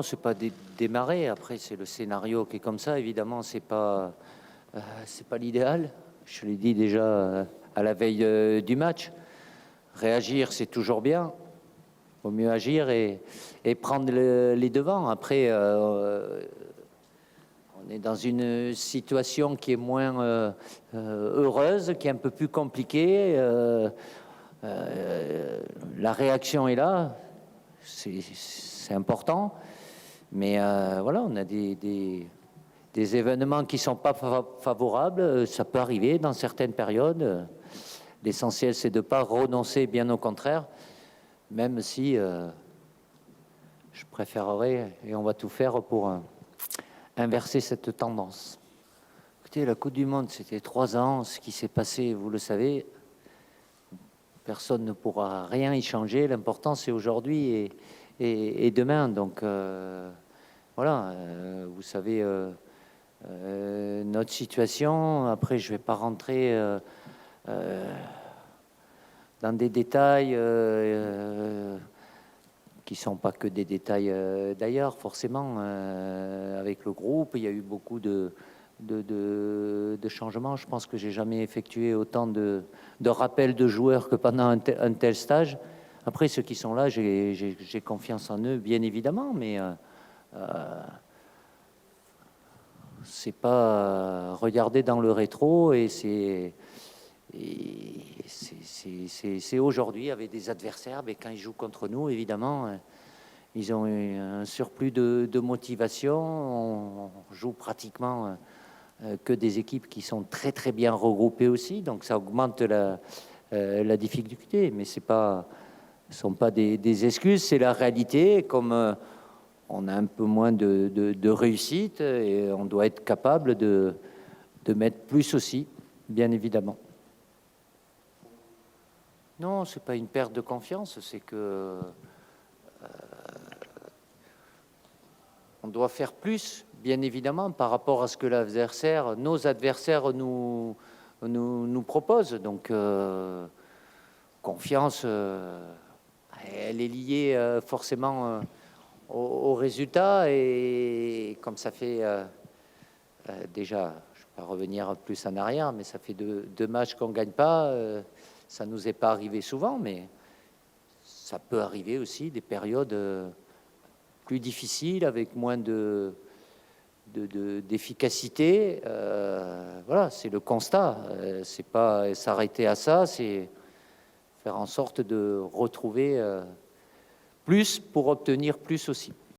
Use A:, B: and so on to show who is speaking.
A: Non, c'est pas démarrer. Après, c'est le scénario qui est comme ça. Évidemment, c'est pas l'idéal. Je l'ai dit déjà à la veille du match. Réagir, c'est toujours bien. Vaut mieux agir et prendre les devants. Après, on est dans une situation qui est moins heureuse, qui est un peu plus compliquée. La réaction est là. C'est important. Mais voilà, on a des événements qui ne sont pas favorables. Ça peut arriver dans certaines périodes. L'essentiel, c'est de ne pas renoncer, bien au contraire, même si je préférerais, et on va tout faire pour inverser cette tendance. Écoutez, la Coupe du Monde, c'était 3 ans. Ce qui s'est passé, vous le savez, personne ne pourra rien y changer. L'important, c'est aujourd'hui et demain. Donc, voilà, vous savez notre situation. Après, je ne vais pas rentrer dans des détails qui ne sont pas que des détails d'ailleurs, forcément. Avec le groupe, il y a eu beaucoup de changements. Je pense que j'ai jamais effectué autant de rappels de joueurs que pendant un tel stage. Après, ceux qui sont là, j'ai confiance en eux, bien évidemment, mais c'est pas regarder dans le rétro et c'est aujourd'hui avec des adversaires, mais quand ils jouent contre nous, évidemment, ils ont un surplus de motivation. On joue pratiquement que des équipes qui sont très très bien regroupées aussi, donc ça augmente la difficulté, mais ce sont pas des excuses, c'est la réalité. Comme on a un peu moins de réussite et on doit être capable de mettre plus aussi, bien évidemment. Non, c'est pas une perte de confiance, c'est que on doit faire plus, bien évidemment, par rapport à ce que nos adversaires nous proposent. Donc, confiance, elle est liée forcément au résultat. Et comme ça fait déjà, je ne vais pas revenir plus en arrière, mais ça fait deux matchs qu'on ne gagne pas. Ça ne nous est pas arrivé souvent, mais ça peut arriver aussi des périodes plus difficiles, avec moins d'efficacité. Voilà, c'est le constat. C'est pas s'arrêter à ça, c'est faire en sorte de retrouver plus pour obtenir plus aussi.